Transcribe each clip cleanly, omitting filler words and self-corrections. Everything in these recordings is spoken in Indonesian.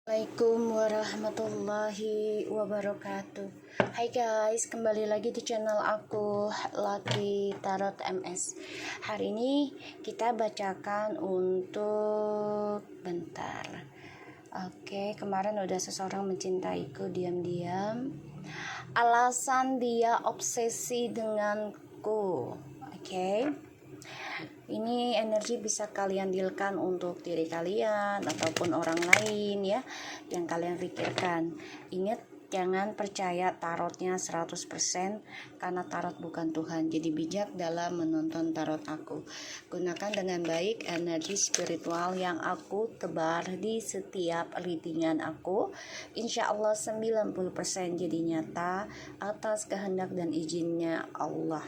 Assalamualaikum warahmatullahi wabarakatuh. Hai guys, kembali lagi di channel aku Lucky Tarot MS. Hari ini kita bacakan untuk bentar. Oke, kemarin udah seseorang mencintaiku diam-diam. Alasan dia obsesi denganku. Oke. Ini energi bisa kalian dealkan untuk diri kalian ataupun orang lain ya, yang kalian pikirkan. Ingat, jangan percaya tarotnya 100% karena tarot bukan Tuhan. Jadi bijak dalam menonton tarot aku. Gunakan dengan baik energi spiritual yang aku tebar di setiap readingan aku. Insya Allah 90% jadi nyata atas kehendak dan izinnya Allah.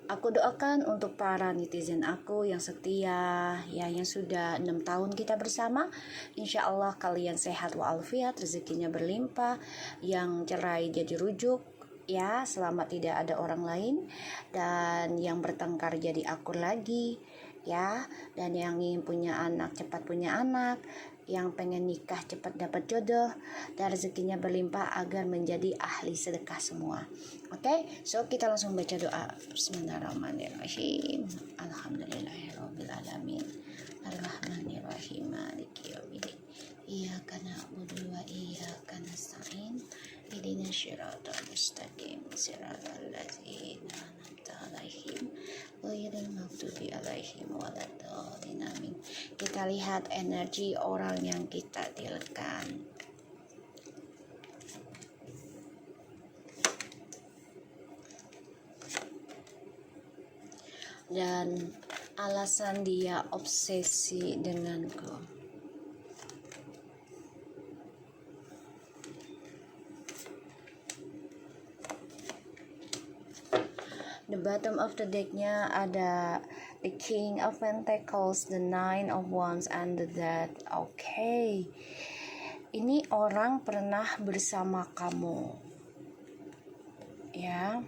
Aku doakan untuk para netizen aku yang setia, ya, yang sudah 6 tahun kita bersama. Insya Allah kalian sehat walafiat, rezekinya berlimpah, yang cerai jadi rujuk, ya, selama tidak ada orang lain, dan yang bertengkar jadi akur lagi, ya, dan yang ingin punya anak cepat punya anak, yang pengen nikah cepat dapat jodoh, dan rezekinya berlimpah agar menjadi ahli sedekah semua. Oke, so kita langsung baca doa. Bismillahirrahmanirrahim. Alhamdulillahirabbil alamin. Arrahmanirrahim. Maliki yaumiddin. Iyyaka na'budu wa iyyaka nasta'in. Ihdinas siratal mustaqim. Siratal ladzina an'amta 'alaihim ghairil maghdubi 'alaihim waladdallin. Amin. Kita lihat energi orang yang kita dealkan. Dan alasan dia obsesi denganku. The bottom of the decknya ada the King of Pentacles, the Nine of Wands, and the Death. Oke. Ini orang pernah bersama kamu. Ya.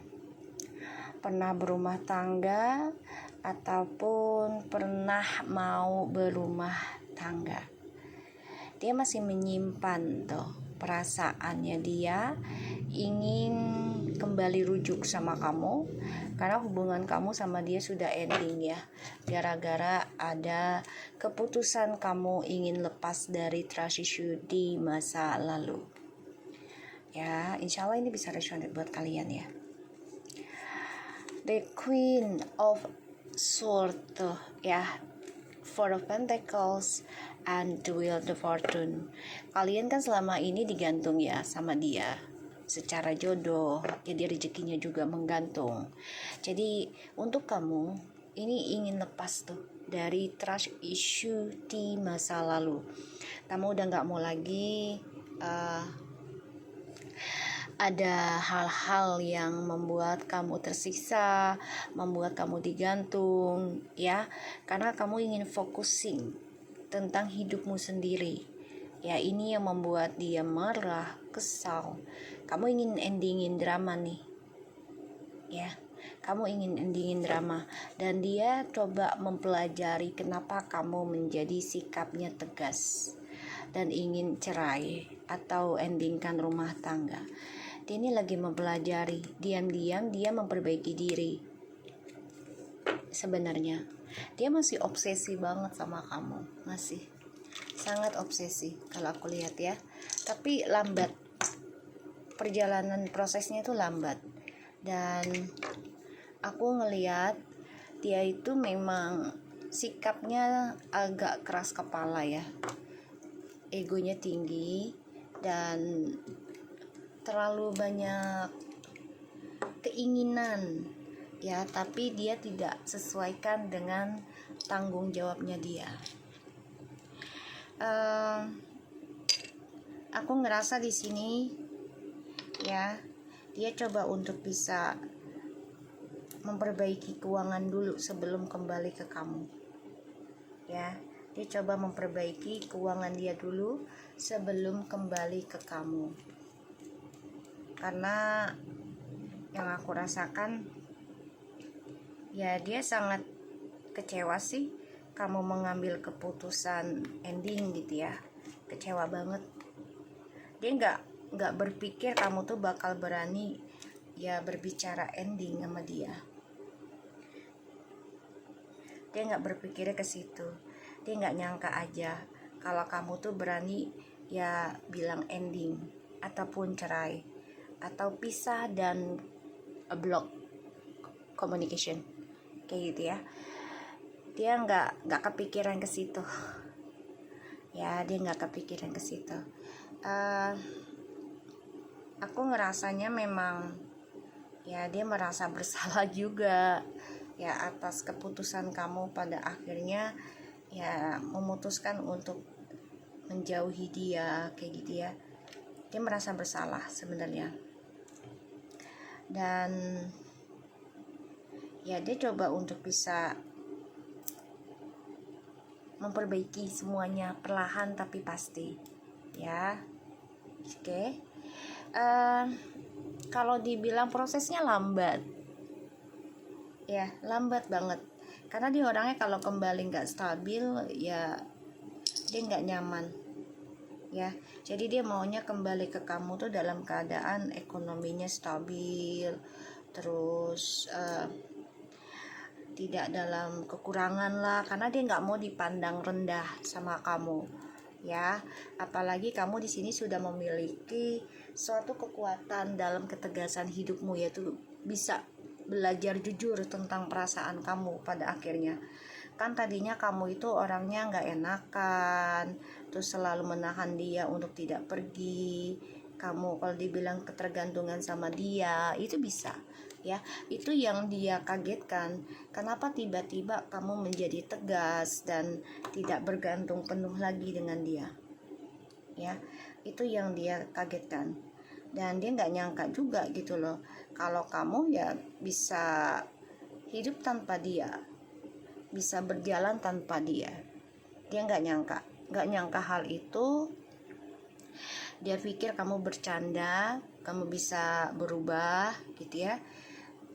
Pernah berumah tangga ataupun pernah mau berumah tangga. Dia masih menyimpan tuh perasaannya, dia ingin kembali rujuk sama kamu karena hubungan kamu sama dia sudah ending ya, gara-gara ada keputusan kamu ingin lepas dari trust issue di masa lalu ya. Insya Allah ini bisa resonate buat kalian ya. The Queen of Swords tuh ya, Four of Pentacles, and the Wheel of Fortune. Kalian kan selama ini digantung ya sama dia secara jodoh, jadi rezekinya juga menggantung. Jadi untuk kamu ini ingin lepas tuh dari trust issue di masa lalu. Kamu udah gak mau lagi ada hal-hal yang membuat kamu tersiksa, membuat kamu digantung ya, karena kamu ingin focusing tentang hidupmu sendiri ya. Ini yang membuat dia marah, kesal. Kamu ingin endingin drama nih ya, kamu ingin endingin drama, dan dia coba mempelajari kenapa kamu menjadi sikapnya tegas dan ingin cerai atau endingkan rumah tangga. Dia ini lagi mempelajari, diam-diam dia memperbaiki diri. Sebenarnya dia masih obsesi banget sama kamu, masih sangat obsesi kalau aku lihat ya. Tapi lambat, perjalanan prosesnya itu lambat. Dan aku ngelihat dia itu memang sikapnya agak keras kepala ya, egonya tinggi dan terlalu banyak keinginan ya, tapi dia tidak sesuaikan dengan tanggung jawabnya dia. Aku ngerasa di sini ya, dia coba untuk bisa memperbaiki keuangan dulu sebelum kembali ke kamu ya. Dia coba memperbaiki keuangan dia dulu sebelum kembali ke kamu, karena yang aku rasakan ya, dia sangat kecewa sih kamu mengambil keputusan ending gitu ya. kecewa banget. Dia nggak berpikir kamu tuh bakal berani ya berbicara ending sama dia. Dia nggak berpikirnya ke situ. Dia nggak nyangka aja kalau kamu tuh berani ya bilang ending ataupun cerai atau pisah dan block communication kayak gitu ya. Dia nggak kepikiran ke situ ya, dia nggak kepikiran ke situ. Aku ngerasanya memang ya dia merasa bersalah juga ya atas keputusan kamu pada akhirnya ya memutuskan untuk menjauhi dia kayak gitu ya. Dia merasa bersalah sebenarnya, dan ya dia coba untuk bisa memperbaiki semuanya perlahan tapi pasti ya. Oke. Kalau dibilang prosesnya lambat ya, lambat banget karena dia orangnya kalau kembali nggak stabil ya dia nggak nyaman ya. Jadi dia maunya kembali ke kamu tuh dalam keadaan ekonominya stabil, terus tidak dalam kekurangan lah, karena dia nggak mau dipandang rendah sama kamu ya. Apalagi kamu di sini sudah memiliki suatu kekuatan dalam ketegasan hidupmu, yaitu bisa belajar jujur tentang perasaan kamu pada akhirnya. Kan tadinya kamu itu orangnya nggak enakan, terus selalu menahan dia untuk tidak pergi. Kamu kalau dibilang ketergantungan sama dia itu bisa ya. Itu yang dia kagetkan, kenapa tiba-tiba kamu menjadi tegas dan tidak bergantung penuh lagi dengan dia ya. Itu yang dia kagetkan, dan dia nggak nyangka juga gitu loh kalau kamu ya bisa hidup tanpa dia, bisa berjalan tanpa dia. Dia nggak nyangka hal itu. Dia pikir kamu bercanda, kamu bisa berubah gitu ya.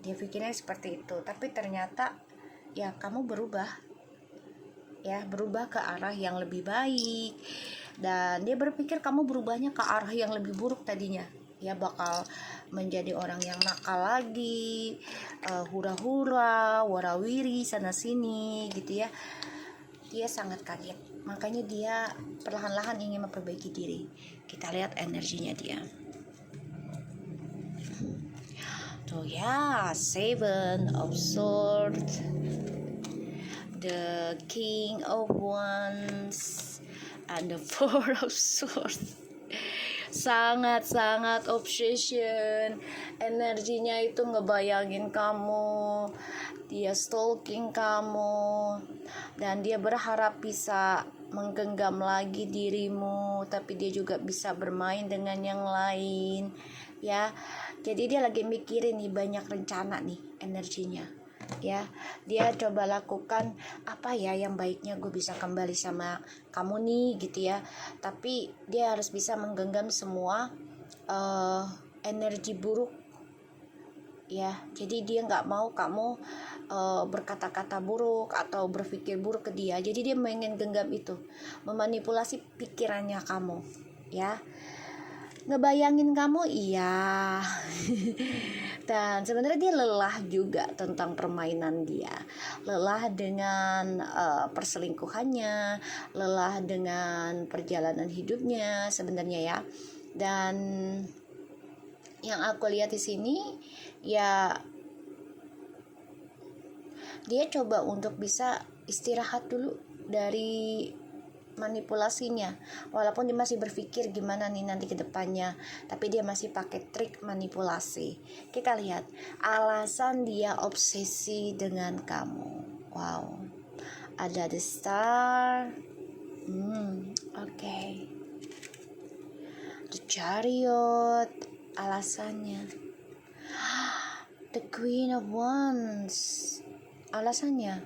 Dia pikirnya seperti itu, tapi ternyata ya kamu berubah ya, berubah ke arah yang lebih baik. Dan dia berpikir kamu berubahnya ke arah yang lebih buruk tadinya ya, bakal menjadi orang yang nakal lagi, hura-hura, warawiri sana sini gitu ya. Dia sangat kaget, makanya dia perlahan-lahan ingin memperbaiki diri. Kita lihat energinya dia. So yeah, Seven of Swords, the King of Wands, and the Four of Swords. Sangat-sangat obsession. Energinya itu ngebayangin kamu, dia stalking kamu, dan dia berharap bisa menggenggam lagi dirimu, tapi dia juga bisa bermain dengan yang lain ya. Jadi dia lagi mikirin nih, banyak rencana nih energinya ya. Dia coba lakukan apa ya yang baiknya gue bisa kembali sama kamu nih gitu ya, tapi dia harus bisa menggenggam semua energi buruk ya. Jadi dia nggak mau kamu berkata-kata buruk atau berpikir buruk ke dia. Jadi dia pengen genggam itu, memanipulasi pikirannya kamu ya, ngebayangin kamu iya. Dan sebenarnya dia lelah juga tentang permainan dia, lelah dengan perselingkuhannya, lelah dengan perjalanan hidupnya sebenarnya ya. Dan yang aku lihat di sini ya, dia coba untuk bisa istirahat dulu dari manipulasinya, walaupun dia masih berpikir gimana nih nanti ke depannya, tapi dia masih pakai trik manipulasi. Kita lihat alasan dia obsesi dengan kamu. Wow, ada the star. Okay. The Chariot, alasannya. The Queen of Wands, alasannya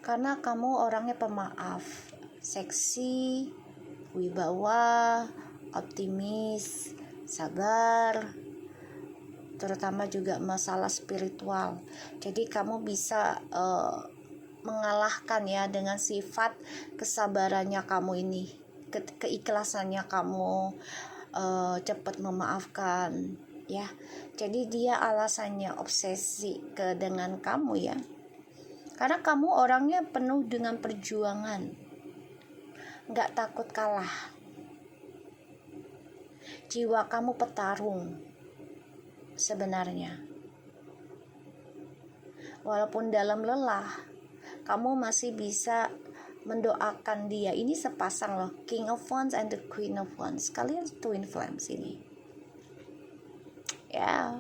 karena kamu orangnya pemaaf, seksi, wibawa, optimis, sabar, terutama juga masalah spiritual. Jadi kamu bisa mengalahkan ya dengan sifat kesabarannya kamu ini keikhlasannya kamu cepat memaafkan ya. Jadi dia alasannya obsesi dengan kamu ya, karena kamu orangnya penuh dengan perjuangan, nggak takut kalah. Jiwa kamu petarung sebenarnya. Walaupun dalam lelah, kamu masih bisa mendoakan dia. Ini sepasang loh, King of Wands and the Queen of Wands. Kalian twin flames ini. Ya,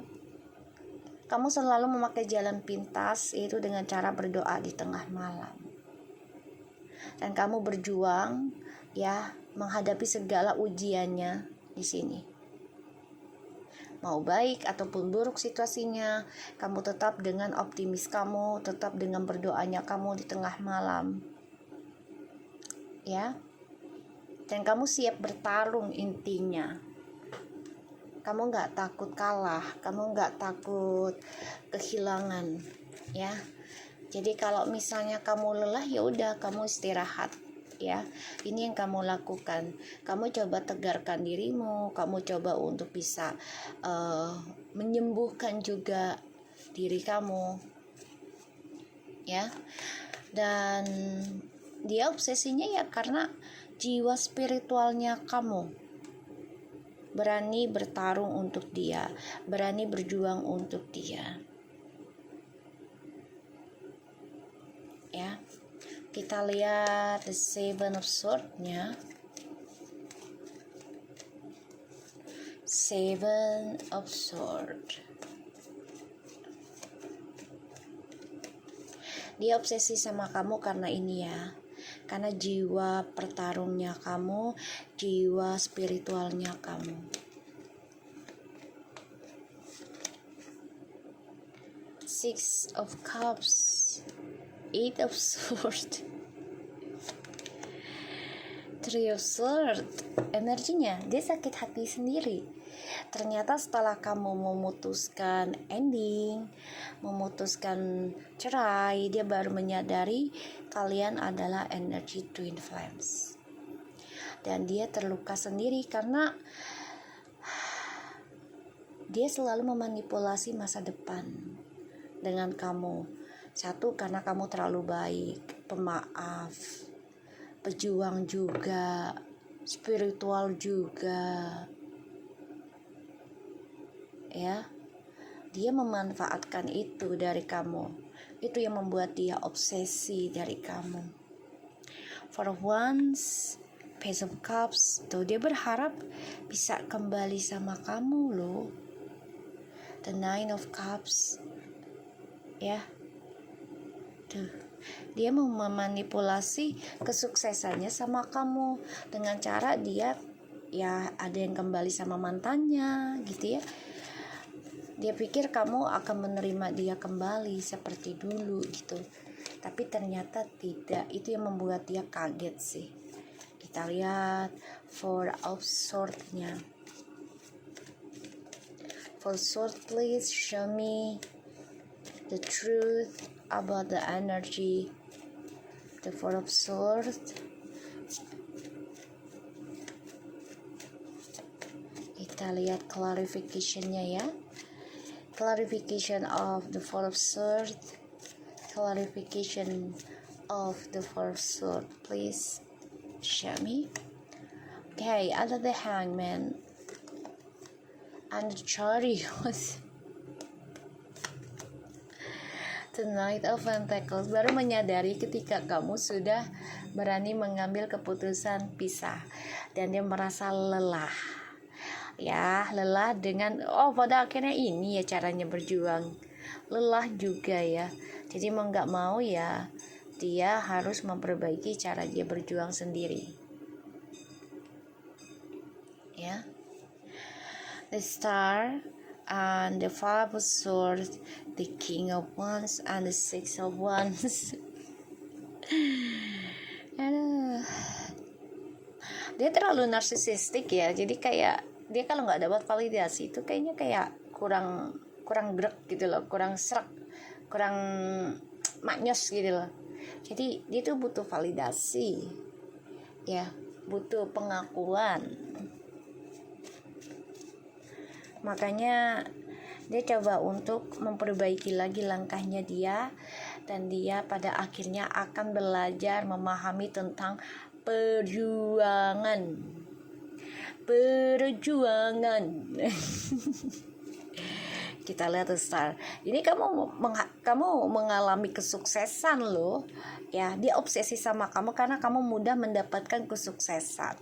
kamu selalu memakai jalan pintas, yaitu dengan cara berdoa di tengah malam. Dan kamu berjuang ya menghadapi segala ujiannya di sini. Mau baik ataupun buruk situasinya, kamu tetap dengan optimis kamu, tetap dengan berdoanya kamu di tengah malam. Ya. Dan kamu siap bertarung intinya. Kamu nggak takut kalah, kamu nggak takut kehilangan, ya. Jadi kalau misalnya kamu lelah, ya udah kamu istirahat, ya. Ini yang kamu lakukan. Kamu coba tegarkan dirimu, kamu coba untuk bisa menyembuhkan juga diri kamu, ya. Dan dia obsesinya ya karena jiwa spiritualnya kamu. Berani bertarung untuk dia, berani berjuang untuk dia. Ya. Kita lihat the Seven of Swords-nya. Seven of Swords. Dia obsesi sama kamu karena ini ya. Karena jiwa pertarungnya kamu, jiwa spiritualnya kamu. Six of Cups, Eight of Swords, Three of Swords. Energinya dia sakit hati sendiri. Ternyata setelah kamu memutuskan ending, memutuskan cerai, dia baru menyadari kalian adalah energi twin flames. Dan dia terluka sendiri karena dia selalu memanipulasi masa depan dengan kamu. Satu, karena kamu terlalu baik, pemaaf, pejuang juga, spiritual juga. Ya, dia memanfaatkan itu dari kamu. Itu yang membuat dia obsesi dari kamu. Four of Wands, Page of Cups, tuh dia berharap bisa kembali sama kamu loh. The Nine of Cups, ya, tuh dia mau memanipulasi kesuksesannya sama kamu dengan cara dia ya ada yang kembali sama mantannya gitu ya. Dia pikir kamu akan menerima dia kembali seperti dulu gitu. Tapi ternyata tidak. Itu yang membuat dia kaget sih. Kita lihat Four of Swords-nya. Four Swords, please show me the truth about the energy. The Four of Swords. Kita lihat clarification-nya ya. Clarification of the Four of Swords. Clarification of the Four of Swords, please show me. Okay, under the Hangman and the Chariot. The Knight of Pentacles. Baru menyadari ketika kamu sudah berani mengambil keputusan pisah dan dia merasa lelah. Ya, lelah dengan pada akhirnya ini ya caranya berjuang. Lelah juga ya. Jadi mau nggak mau ya dia harus memperbaiki cara dia berjuang sendiri. Ya. The Star and the Five of Swords, the King of Wands and the Six of Wands. Aduh. Dia terlalu narsisistik ya. Jadi kayak dia kalau nggak dapat validasi itu kayaknya kayak kurang grek gitu loh, kurang serak, kurang maknyos gitu loh. Jadi dia tuh butuh validasi ya, butuh pengakuan. Makanya dia coba untuk memperbaiki lagi langkahnya dia, dan dia pada akhirnya akan belajar memahami tentang perjuangan. Kita lihat star. Ini kamu mengalami kesuksesan loh. Ya, dia obsesi sama kamu karena kamu mudah mendapatkan kesuksesan.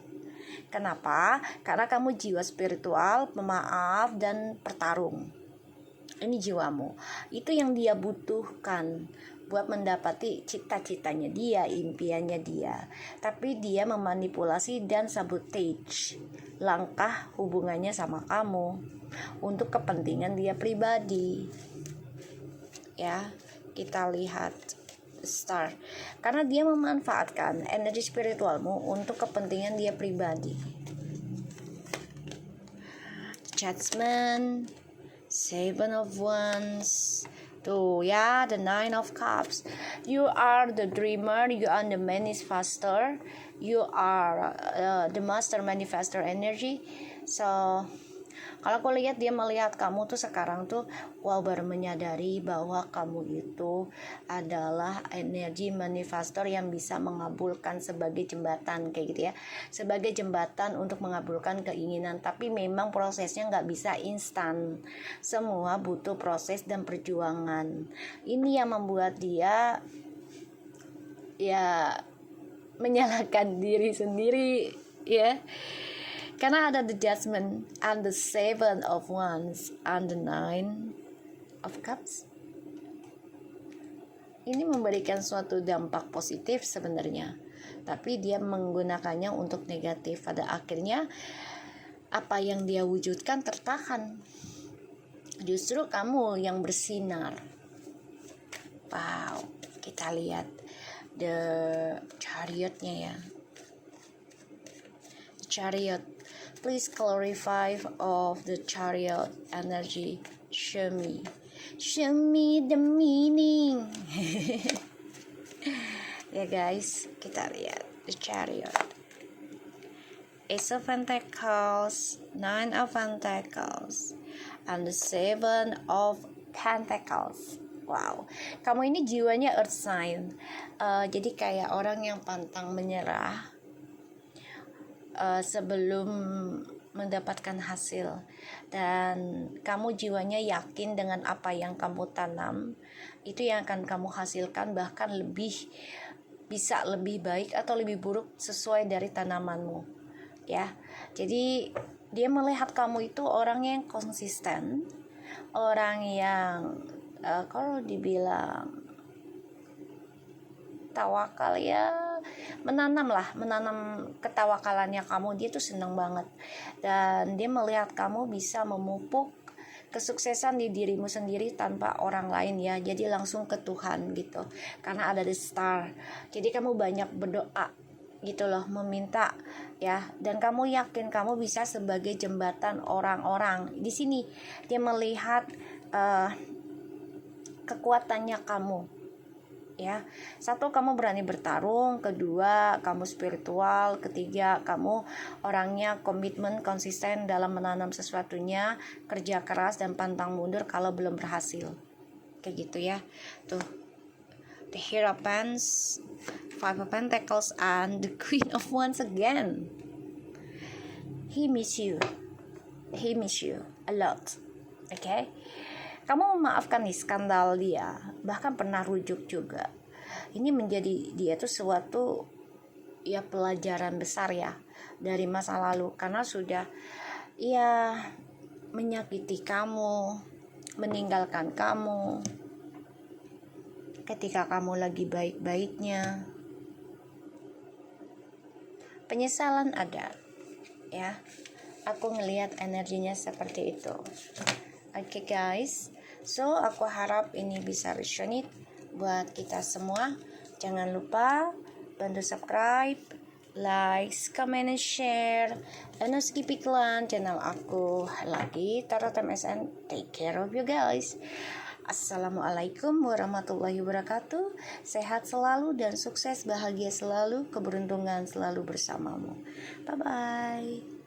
Kenapa? Karena kamu jiwa spiritual, pemaaf dan pertarung. Ini jiwamu. Itu yang dia butuhkan buat mendapati cita-citanya dia, impiannya dia. Tapi dia memanipulasi dan sabotage langkah hubungannya sama kamu untuk kepentingan dia pribadi. Ya, kita lihat star. Karena dia memanfaatkan energi spiritualmu untuk kepentingan dia pribadi. Judgment, Seven of Wands. Tuh ya, the Nine of Cups. You are the dreamer, you are the manifestor, you are the master manifestor energy. So kalau aku lihat dia melihat kamu tuh sekarang tuh baru menyadari bahwa kamu itu adalah energi manifestor yang bisa mengabulkan sebagai jembatan kayak gitu ya, sebagai jembatan untuk mengabulkan keinginan. Tapi memang prosesnya nggak bisa instan, semua butuh proses dan perjuangan. Ini yang membuat dia ya menyalahkan diri sendiri ya. Karena ada the Judgment and the Seven of Wands and the Nine of Cups. Ini memberikan suatu dampak positif sebenarnya, tapi dia menggunakannya untuk negatif. Pada akhirnya apa yang dia wujudkan tertahan. Justru kamu yang bersinar. Wow, kita lihat the Chariot-nya ya. Chariot. Please clarify of the Chariot energy. Show me the meaning. Ya guys, kita lihat the Chariot. Ace of Pentacles, Nine of Pentacles, and the Seven of Pentacles. Wow, kamu ini jiwanya Earth sign. Jadi kayak orang yang pantang menyerah sebelum mendapatkan hasil, dan kamu jiwanya yakin dengan apa yang kamu tanam itu yang akan kamu hasilkan, bahkan bisa lebih baik atau lebih buruk sesuai dari tanamanmu ya. Jadi dia melihat kamu itu orang yang konsisten, orang yang kalau dibilang tawakal ya, menanam ketawakalannya kamu. Dia tuh senang banget, dan dia melihat kamu bisa memupuk kesuksesan di dirimu sendiri tanpa orang lain ya. Jadi langsung ke Tuhan gitu, karena ada the star. Jadi kamu banyak berdoa gitu loh, meminta ya, dan kamu yakin kamu bisa sebagai jembatan orang-orang. Di sini dia melihat kekuatannya kamu ya. Satu, kamu berani bertarung. Kedua, kamu spiritual. Ketiga, kamu orangnya komitmen, konsisten dalam menanam sesuatunya, kerja keras dan pantang mundur kalau belum berhasil kayak gitu ya. Tuh, the Hierophants, Five of Pentacles, and the Queen of Wands again. He miss you a lot. Okay, kamu memaafkan nih skandal dia, bahkan pernah rujuk juga. Ini menjadi dia tuh suatu ya pelajaran besar ya dari masa lalu, karena sudah ya menyakiti kamu, meninggalkan kamu ketika kamu lagi baik-baiknya. Penyesalan ada ya, aku ngelihat energinya seperti itu. Oke guys, so aku harap ini bisa resonate buat kita semua. Jangan lupa bantu subscribe, like, comment, and share, and skip iklan channel aku lagi Tarot MSN. Take care of you guys. Assalamualaikum warahmatullahi wabarakatuh. Sehat selalu dan sukses, bahagia selalu, keberuntungan selalu bersamamu. Bye bye.